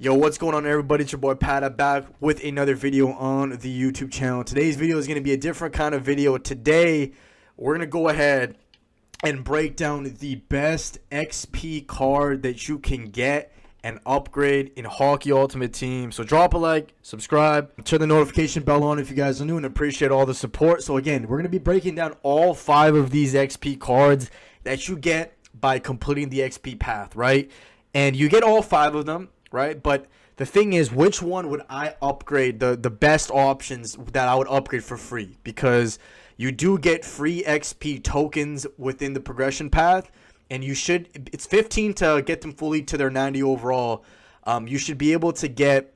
Yo, what's going on, everybody? It's your boy Pata back with another video on the YouTube channel. Today's video is going to be a different kind of video. Today, we're going to go ahead and break down the best XP card that you can get and upgrade in Hockey Ultimate Team. So drop a like, subscribe, turn the notification bell on if you guys are new, and appreciate all the support. So again, we're going to be breaking down all 5 of these XP cards that you get by completing the XP path, right? And you get all 5 of them, right? But the thing is, which one would I upgrade, the best options that I would upgrade for free? Because you do get free XP tokens within the progression path, and you should, it's 15 to get them fully to their 90 overall. You should be able to get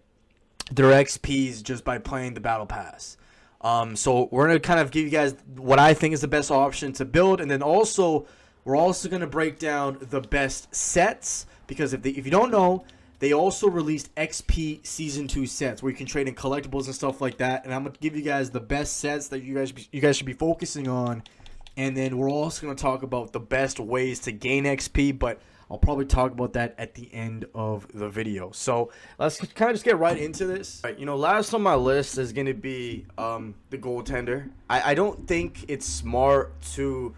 their XPs just by playing the battle pass. So we're going to kind of give you guys what I think is the best option to build, and then also we're also going to break down the best sets, because if you don't know, they also released XP Season 2 sets where you can trade in collectibles and stuff like that. And I'm going to give you guys the best sets that you guys should be focusing on. And then we're also going to talk about the best ways to gain XP, but I'll probably talk about that at the end of the video. So let's kind of just get right into this. All right, last on my list is going to be the goaltender. I don't think it's smart to,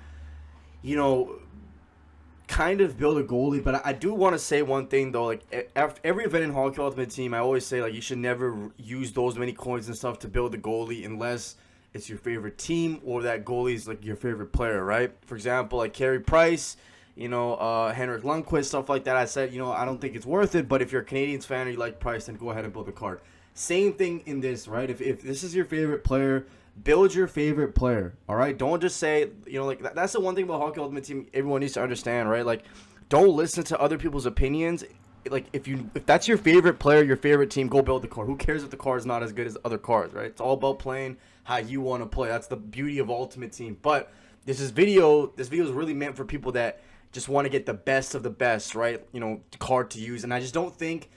kind of build a goalie, but I do want to say one thing though. Like, after every event in Hockey Ultimate Team, I always say, like, you should never use those many coins and stuff to build a goalie unless it's your favorite team or that goalie is like your favorite player, right? For example, like Carey Price, Henrik Lundqvist, stuff like that. I said, I don't think it's worth it, but if you're a Canadiens fan or you like Price, then go ahead and build a card. Same thing in this, right? If this is your favorite player, build your favorite player, all right? Don't just say, that's the one thing about Hockey Ultimate Team everyone needs to understand, right? Like, don't listen to other people's opinions. Like, if that's your favorite player, your favorite team, go build the card. Who cares if the card is not as good as other cards, right? It's all about playing how you want to play. That's the beauty of Ultimate Team. But this video is really meant for people that just want to get the best of the best, right? Card to use. And I just don't think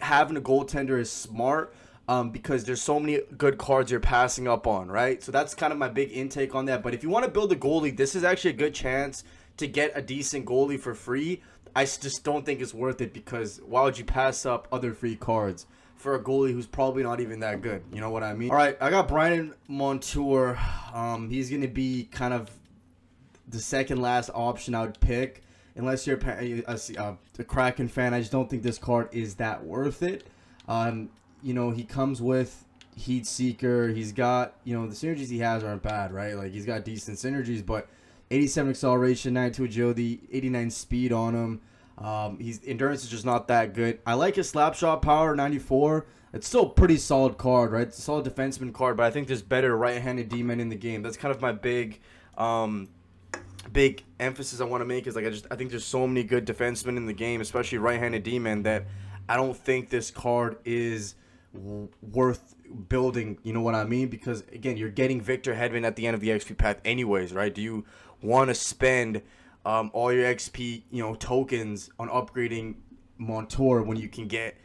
having a goaltender is smart. Because there's so many good cards you're passing up on, right? So that's kind of my big intake on that. But if you want to build a goalie, this is actually a good chance to get a decent goalie for free. I just don't think it's worth it, because why would you pass up other free cards for a goalie who's probably not even that good? You know what I mean? All right, I got Brandon Montour. He's going to be kind of the second last option I would pick. Unless you're a Kraken fan, I just don't think this card is that worth it. He comes with Heat Seeker. He's got, the synergies he has aren't bad, right? Like, he's got decent synergies, but 87 acceleration, 92 agility, 89 speed on him. His endurance is just not that good. I like his slap shot power, 94. It's still a pretty solid card, right? It's a solid defenseman card, but I think there's better right-handed D-men in the game. That's kind of my big emphasis I want to make, is like, I think there's so many good defensemen in the game, especially right-handed D-men, that I don't think this card is worth building, you know what I mean? Because again, you're getting Victor Hedman at the end of the XP path anyways, right? Do you want to spend all your XP tokens on upgrading Montour when you can get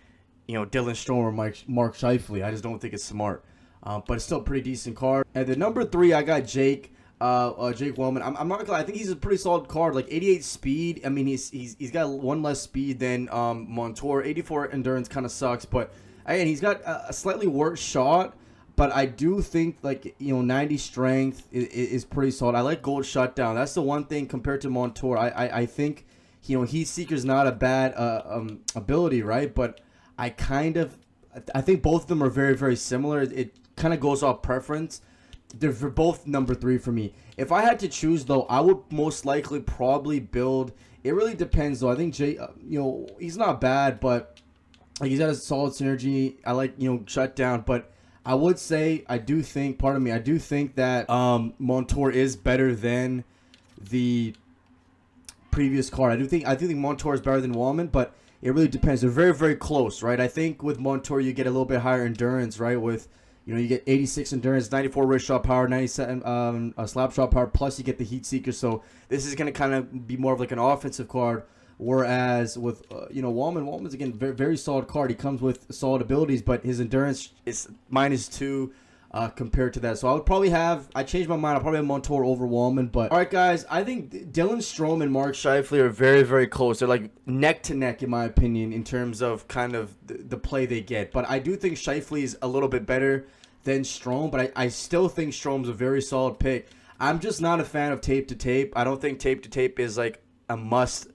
Dylan Strome or Mark Scheifele? I just don't think it's smart, but it's still a pretty decent card. And the number 3, I got Jake Wellman. I'm not gonna lie, I think he's a pretty solid card. Like, 88 speed. I mean, he's got one less speed than Montour. 84 endurance kind of sucks, but again, he's got a slightly worse shot, but I do think, 90 strength is pretty solid. I like gold shutdown. That's the one thing compared to Montour. I think, Heat Seeker's not a bad ability, right? But I think both of them are very, very similar. It kind of goes off preference. They're both number 3 for me. If I had to choose, though, I would most likely probably build. It really depends, though. I think Jay, he's not bad, but he's got a solid synergy. I like, shutdown, but I would say, I do think that Montour is better than the previous card. I do think Montour is better than Wallman, but it really depends. They're very, very close, right? I think with Montour, you get a little bit higher endurance, right? With, you get 86 endurance, 94 wrist shot power, 97 slap shot power, plus you get the Heat Seeker. So this is going to kind of be more of like an offensive card. Whereas with, Wallman's, again, very, very solid card. He comes with solid abilities, but his endurance is -2. compared to that. So I changed my mind. I'll probably have Montour over Wallman. But all right, guys, I think Dylan Strome and Mark Scheifele are very, very close. They're like neck to neck, in my opinion, in terms of kind of the play they get. But I do think Scheifele is a little bit better than Strome, but I still think Strome's a very solid pick. I'm just not a fan of tape to tape. I don't think tape to tape is like a must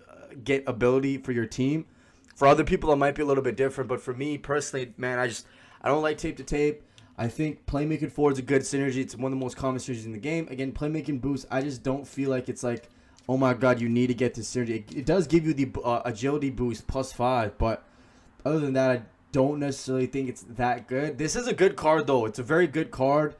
get ability for your team. For other people, it might be a little bit different, but for me personally, man, I don't like tape to tape. I think playmaking forward is a good synergy. It's one of the most common synergies in the game. Again, playmaking boost, I just don't feel like it's like, oh my god, you need to get this synergy. It does give you the agility boost +5, but other than that, I don't necessarily think it's that good. This is a good card, though. It's a very good card.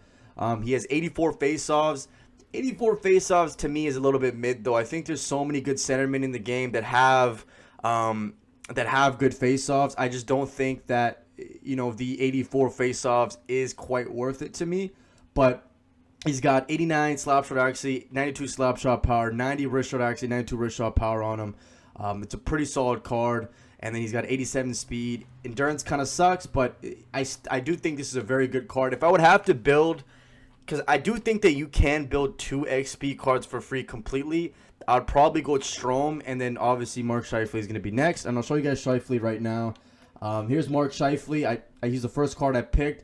He has 84 faceoffs. 84 faceoffs to me is a little bit mid, though. I think there's so many good centermen in the game that have good faceoffs. I just don't think that, you know, the 84 faceoffs is quite worth it to me. But he's got 89 slap shot accuracy, 92 slap shot power, 90 wrist shot accuracy, 92 wrist shot power on him. It's a pretty solid card. And then he's got 87 speed. Endurance kind of sucks, but I do think this is a very good card. If I would have to build, because I do think that you can build 2 XP cards for free completely, I'd probably go with Strome, and then obviously Mark Scheifele is going to be next. And I'll show you guys Scheifele right now. Here's Mark Scheifele. I used the first card I picked.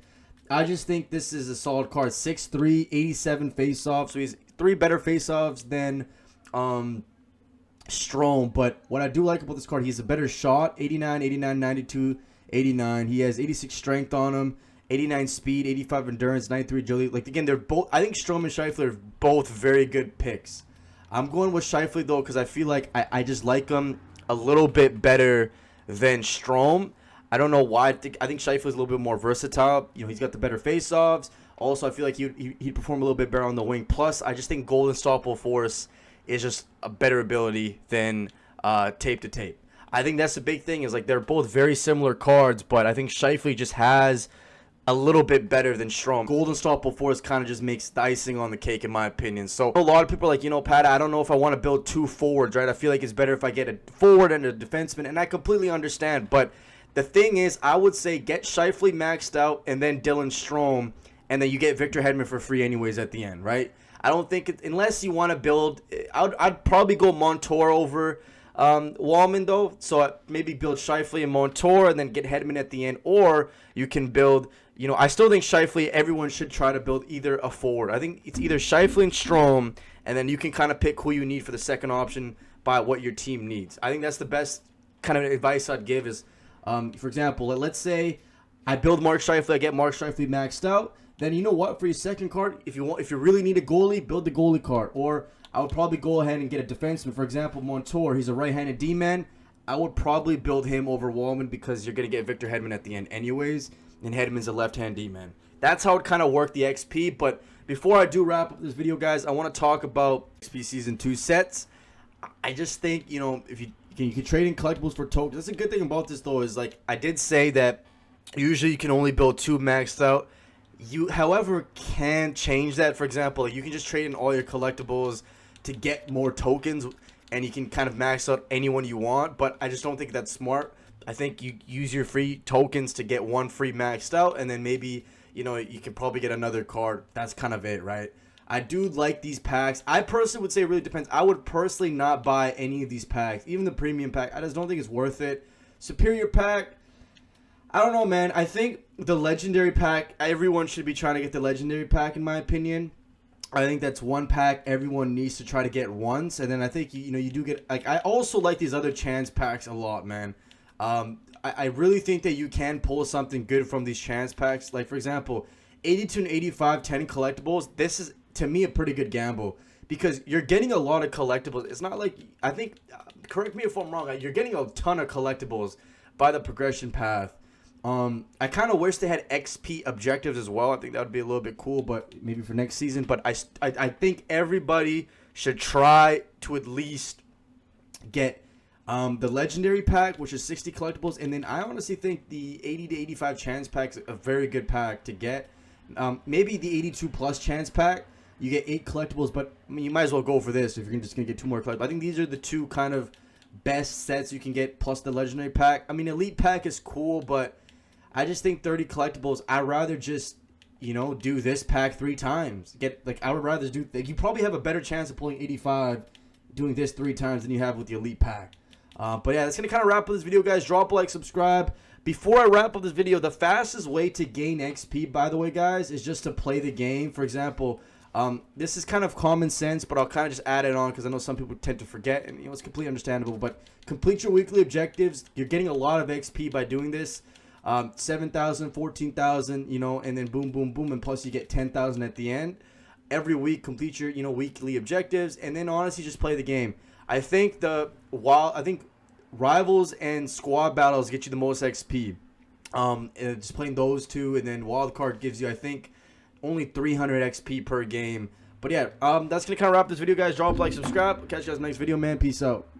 I just think this is a solid card. 6'3", 87 faceoffs. So he's 3 better faceoffs than Strome. But what I do like about this card, he has a better shot. 89, 89, 92, 89. He has 86 strength on him. 89 speed, 85 endurance, 93 agility. Like, again, they're both. I think Strome and Scheifele are both very good picks. I'm going with Scheifele, though, because I feel like I just like him a little bit better than Strome. I don't know why. I think Scheifele is a little bit more versatile. You know, he's got the better face-offs. Also, I feel like he'd perform a little bit better on the wing. Plus, I just think Golden Unstoppable Force is just a better ability than tape to tape. I think that's the big thing, is like they're both very similar cards, but I think Scheifele just has a little bit better than Strome. Golden Unstoppable Force kind of just makes the icing on the cake, in my opinion. So a lot of people are like, you know, Pat, I don't know if I want to build 2 forwards, right? I feel like it's better if I get a forward and a defenseman, and I completely understand. But the thing is, I would say get Scheifele maxed out and then Dylan Strome, and then you get Victor Hedman for free anyways at the end, right? I don't think, unless you want to build, I'd probably go Montour over Wallman, though. So maybe build Scheifele and Montour and then get Hedman at the end. Or you can build, you know, I still think Scheifele, everyone should try to build either a forward. I think it's either Scheifele and Strome, and then you can kind of pick who you need for the second option by what your team needs. I think that's the best kind of advice I'd give is, for example, let's say I build Mark Scheifele, I get Mark Scheifele maxed out. Then you know what? For your second card, if you really need a goalie, build the goalie card. Or I would probably go ahead and get a defenseman. For example, Montour, he's a right-handed D-man. I would probably build him over Wallman because you're going to get Victor Hedman at the end anyways, and Hedman's a left-hand D-man. That's how it kind of worked the XP. But before I do wrap up this video, guys, I want to talk about XP Season 2 sets. I just think, you know, if you can trade in collectibles for tokens. That's a good thing about this, though, is like I did say that usually you can only build 2 maxed out. You, however, can change that. For example, you can just trade in all your collectibles to get more tokens, and you can kind of max out anyone you want. But I just don't think that's smart. I think you use your free tokens to get 1 free maxed out, and then maybe, you know, you can probably get another card. That's kind of it, right? I do like these packs. I personally would say it really depends. I would personally not buy any of these packs, even the premium pack. I just don't think it's worth it. Superior pack, I don't know, man. I think the legendary pack, everyone should be trying to get the legendary pack, in my opinion. I think that's one pack everyone needs to try to get once. And then I think, you know, you do get, like, I also like these other chance packs a lot, man. I really think that you can pull something good from these chance packs. Like, for example, 82 and 85 10 collectibles. This is, to me, a pretty good gamble because you're getting a lot of collectibles. It's not like, I think, correct me if I'm wrong, you're getting a ton of collectibles by the progression path. I kind of wish they had XP objectives as well. I think that would be a little bit cool, but maybe for next season. But I think everybody should try to at least get the legendary pack, which is 60 collectibles, and then I honestly think the 80 to 85 chance pack is a very good pack to get. Maybe the 82 plus chance pack, you get 8 collectibles, but I mean, you might as well go for this if you're just gonna get 2 more collectibles. I think these are the 2 kind of best sets you can get, plus the legendary pack. I mean, elite pack is cool, but I just think 30 collectibles, I'd rather just, you know, do this pack 3 times. I would rather do. You probably have a better chance of pulling 85 doing this 3 times than you have with the elite pack. But yeah, that's gonna kind of wrap up this video, guys. Drop a like, subscribe. Before I wrap up this video, the fastest way to gain XP, by the way, guys, is just to play the game. For example, this is kind of common sense, but I'll kind of just add it on because I know some people tend to forget, and you know it's completely understandable. But complete your weekly objectives. You're getting a lot of XP by doing this. 7,000, 14,000, you know, and then boom, boom, boom, and plus you get 10,000 at the end. Every week, complete your, you know, weekly objectives, and then honestly just play the game. I think rivals and squad battles get you the most XP. And just playing those two, and then wildcard gives you, I think, only 300 XP per game. But yeah, that's gonna kind of wrap this video, guys. Drop a like, subscribe. Catch you guys in the next video, man. Peace out.